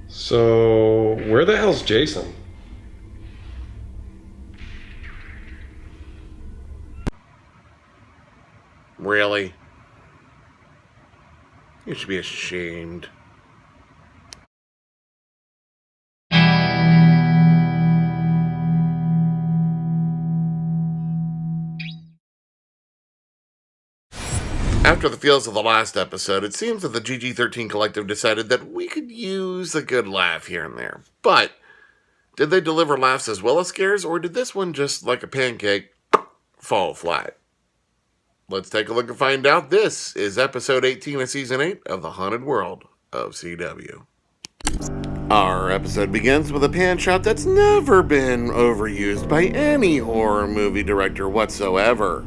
So, where the hell's Jason? Really? You should be ashamed. After the feels of the last episode, it seems that the GG13 Collective decided that we could use a good laugh here and there. But, did they deliver laughs as well as scares, or did this one just, like a pancake, fall flat? Let's take a look and find out. This is episode 18 of season 8 of The Haunted World of CW. Our episode begins with a pan shot that's never been overused by any horror movie director whatsoever.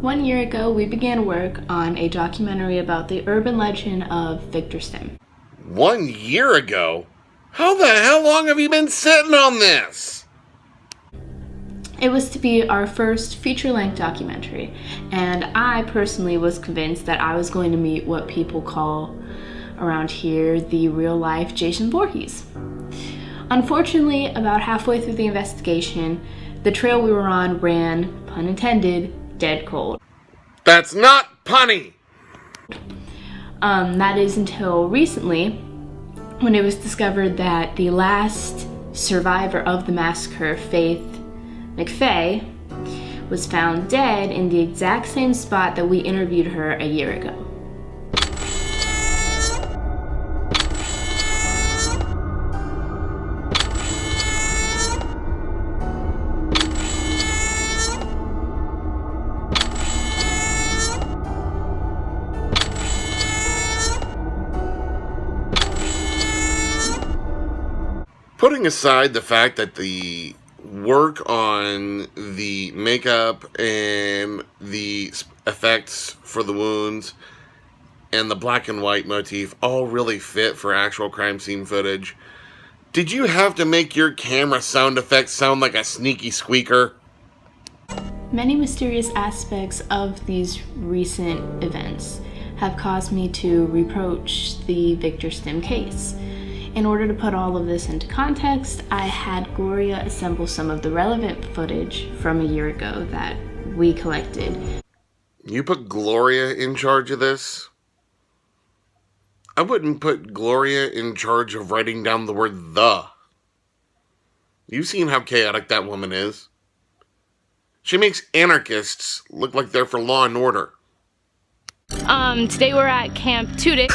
1 year ago, we began work on a documentary about the urban legend of Victor Stim. 1 year ago? How the hell long have you been sitting on this? It was to be our first feature-length documentary, and I personally was convinced that I was going to meet what people call around here the real-life Jason Voorhees. Unfortunately, about halfway through the investigation, the trail we were on ran, pun intended, dead cold. That's not punny! That is until recently, when it was discovered that the last survivor of the massacre, Faith McFay, was found dead in the exact same spot that we interviewed her a year ago. Putting aside the fact that the work on the makeup and the effects for the wounds and the black and white motif all really fit for actual crime scene footage, did you have to make your camera sound effects sound like a sneaky squeaker? Many mysterious aspects of these recent events have caused me to reproach the Victor Stim case. In order to put all of this into context, I had Gloria assemble some of the relevant footage from a year ago that we collected. You put Gloria in charge of this? I wouldn't put Gloria in charge of writing down the word "the." You've seen how chaotic that woman is. She makes anarchists look like they're for law and order. Today we're at Camp 2 Day.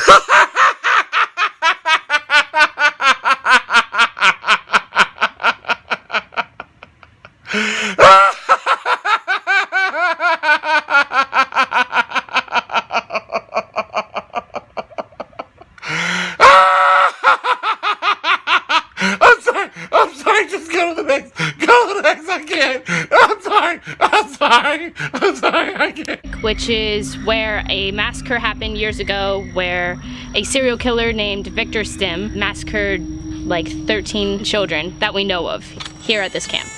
I'm sorry, just go to the next, I can't. I'm sorry, I can't. Which is where a massacre happened years ago where a serial killer named Victor Stim massacred like 13 children that we know of here at this camp.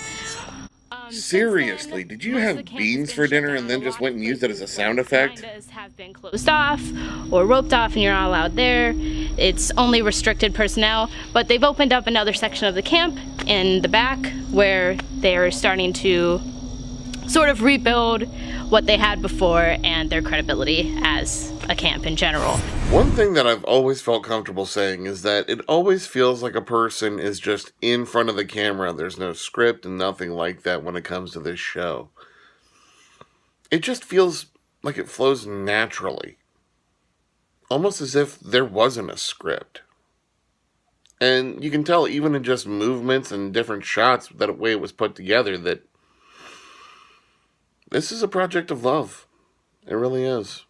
Seriously, did you have beans for dinner and then just went and used it as a sound effect? Have been closed off or roped off and you're not allowed there. It's only restricted personnel, but they've opened up another section of the camp in the back where they're starting to sort of rebuild what they had before and their credibility as a camp in general. One thing that I've always felt comfortable saying is that it always feels like a person is just in front of the camera. There's no script and nothing like that when it comes to this show. It just feels like it flows naturally. Almost as if there wasn't a script. And you can tell even in just movements and different shots, that way it was put together, that this is a project of love. It really is.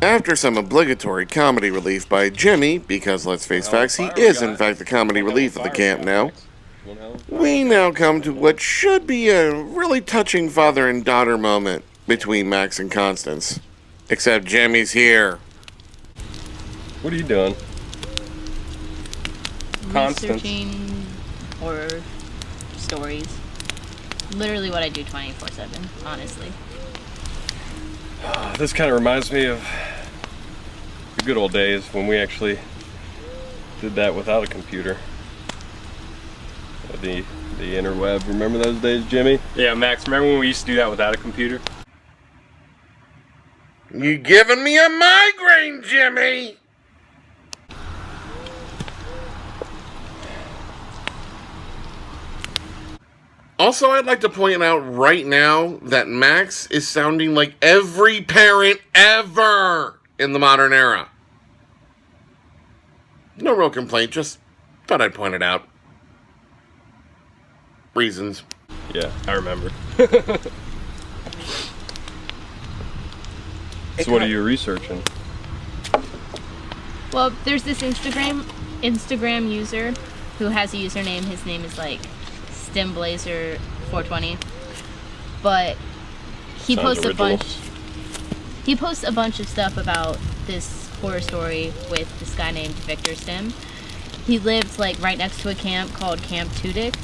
After some obligatory comedy relief by Jimmy, because let's face facts, he is in fact the comedy relief of the camp now, we now come to what should be a really touching father and daughter moment between Max and Constance. Except Jimmy's here. What are you doing? Researching horror stories. Literally what I do 24/7, honestly. This kind of reminds me of the good old days when we actually did that without a computer. The interweb. Remember those days, Jimmy? Yeah, Max, remember when we used to do that without a computer? You giving me a migraine, Jimmy? Also, I'd like to point out right now that Max is sounding like every parent ever in the modern era. No real complaint, just thought I'd point it out. Reasons. Yeah. I remember. So what are you researching? Well, there's this Instagram user who has a username. His name is like StimBlazer420, but he Sounds posts original. He posts a bunch of stuff about this horror story with this guy named Victor Sim. He lived like right next to a camp called Camp Tudyk.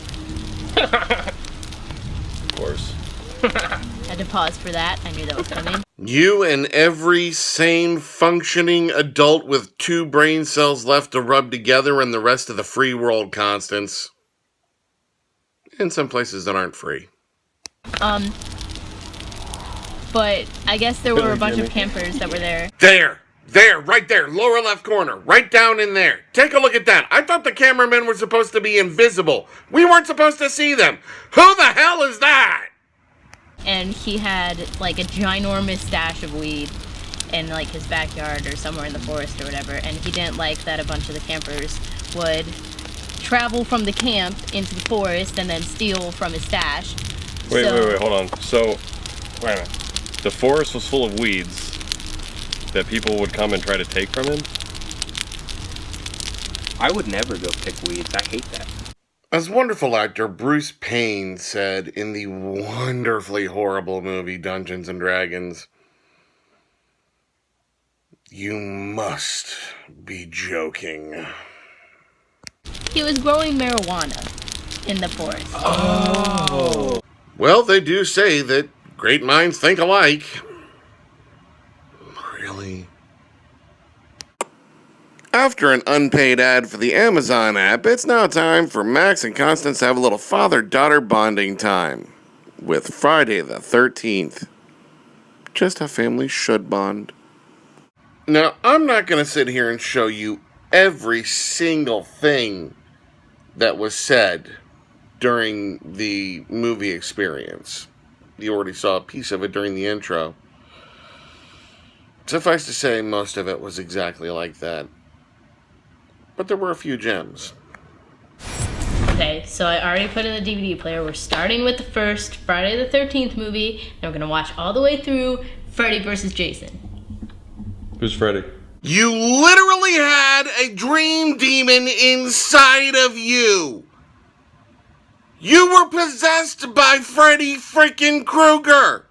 Of course. Had to pause for that. I knew that was coming. You and every sane, functioning adult with 2 brain cells left to rub together and the rest of the free world constants. In some places that aren't free. But I guess there were Billy a bunch Jimmy. of campers that were there. There, right there, lower left corner, right down in there. Take a look at that. I thought the cameramen were supposed to be invisible. We weren't supposed to see them. Who the hell is that? And he had like a ginormous stash of weed in like his backyard or somewhere in the forest or whatever, and he didn't like that a bunch of the campers would travel from the camp into the forest and then steal from his stash. Wait, hold on. So, wait a minute. The forest was full of weeds that people would come and try to take from him? I would never go pick weeds. I hate that. As wonderful actor Bruce Payne said in the wonderfully horrible movie Dungeons and Dragons, "You must be joking." He was growing marijuana in the forest. Well, they do say that great minds think alike. Really? After an unpaid ad for the Amazon app, it's now time for Max and Constance to have a little father-daughter bonding time with Friday the 13th. Just how families should bond. Now, I'm not going to sit here and show you every single thing that was said during the movie experience. You already saw a piece of it during the intro. Suffice to say, most of it was exactly like that. But there were a few gems. Okay, so I already put in the DVD player. We're starting with the first Friday the 13th movie, and we're gonna watch all the way through Freddy vs. Jason. Who's Freddy? You literally had a dream demon inside of you. You were possessed by Freddy freaking Kreuger.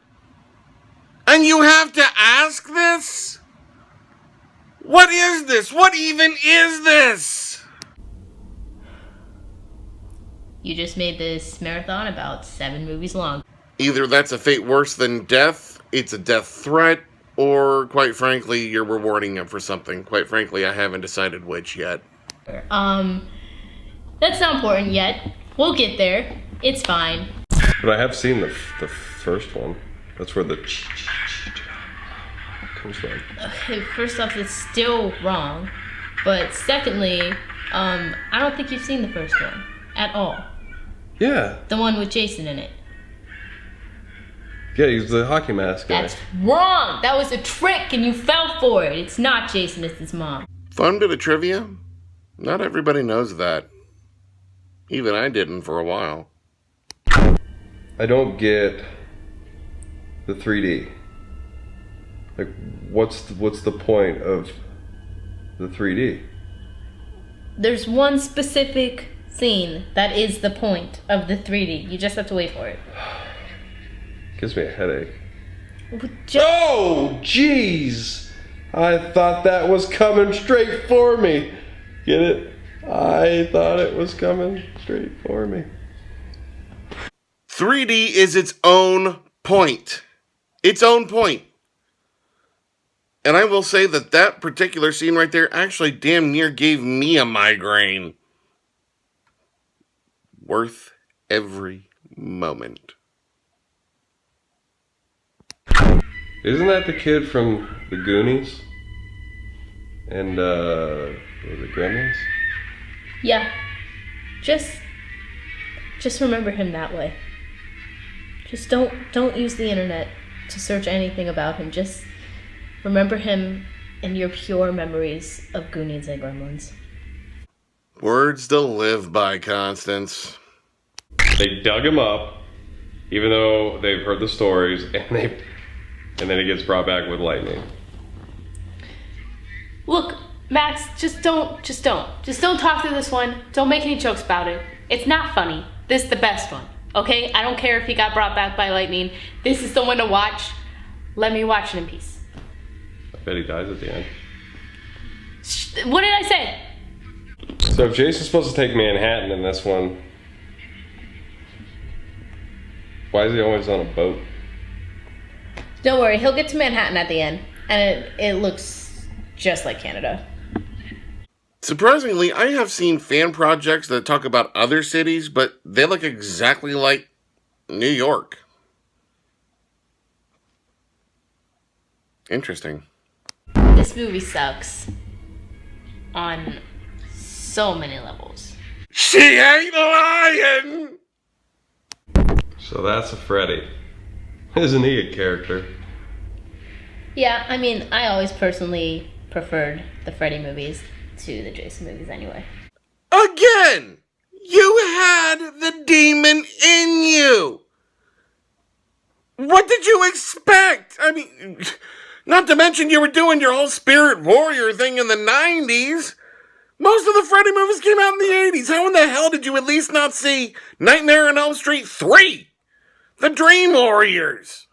And you have to ask this? What is this? What even is this? You just made this marathon about 7 movies long. Either that's a fate worse than death, it's a death threat, or quite frankly, you're rewarding him for something. Quite frankly, I haven't decided which yet. That's not important yet. We'll get there. It's fine. But I have seen the first one. That's where the comes from. Okay, first off, it's still wrong. But secondly, I don't think you've seen the first one at all. Yeah. The one with Jason in it. Yeah, he's the hockey mask guy. That's wrong! That was a trick and you fell for it. It's not Jason, it's his mom. Fun bit of trivia? Not everybody knows that. Even I didn't for a while. I don't get the 3D. Like, what's the point of the 3D? There's one specific scene that is the point of the 3D. You just have to wait for it. Gives me a headache. Oh, jeez! I thought that was coming straight for me. Get it? I thought it was coming straight for me. 3D is its own point. Its own point. And I will say that that particular scene right there actually damn near gave me a migraine. Worth every moment. Isn't that the kid from the Goonies? And, was it Gremlins? Yeah. Just remember him that way. Just don't use the internet to search anything about him. Just remember him in your pure memories of Goonies and Gremlins. Words to live by, Constance. They dug him up, even though they've heard the stories, and then he gets brought back with lightning. Look, Max, just don't talk through this one. Don't make any jokes about it. It's not funny. This is the best one, okay? I don't care if he got brought back by lightning. This is the one to watch. Let me watch it in peace. I bet he dies at the end. What did I say? So if Jason's supposed to take Manhattan in this one, why is he always on a boat? Don't worry, he'll get to Manhattan at the end, and it looks just like Canada. Surprisingly, I have seen fan projects that talk about other cities, but they look exactly like New York. Interesting. This movie sucks on so many levels. She ain't lying! So that's a Freddy. Isn't he a character? Yeah, I mean, I always personally preferred the Freddy movies to the Jason movies anyway. Again! You had the demon in you! What did you expect? I mean, not to mention you were doing your whole spirit warrior thing in the 90s. Most of the Freddy movies came out in the 80s. How in the hell did you at least not see Nightmare on Elm Street 3? The Dream Warriors.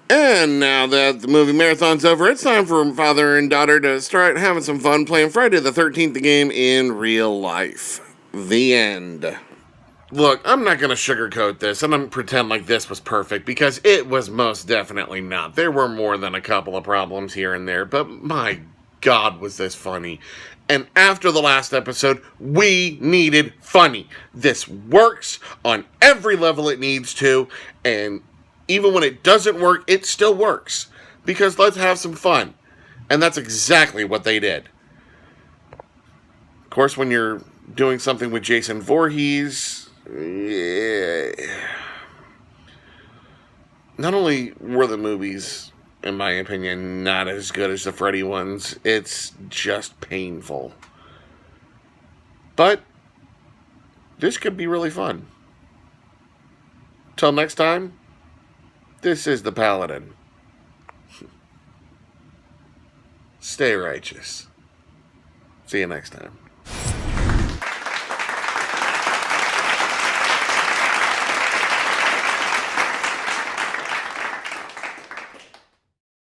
And now that the movie marathon's over, it's time for father and daughter to start having some fun playing Friday the 13th game in real life. The end. Look, I'm not going to sugarcoat this and pretend like this was perfect, because it was most definitely not. There were more than a couple of problems here and there, but my God, was this funny. And after the last episode, we needed funny. This works on every level it needs to, and even when it doesn't work, it still works. Because let's have some fun. And that's exactly what they did. Of course, when you're doing something with Jason Voorhees, not only were the movies, in my opinion, not as good as the Freddy ones, it's just painful. But this could be really fun. Till next time, this is the Paladin. Stay righteous. See you next time.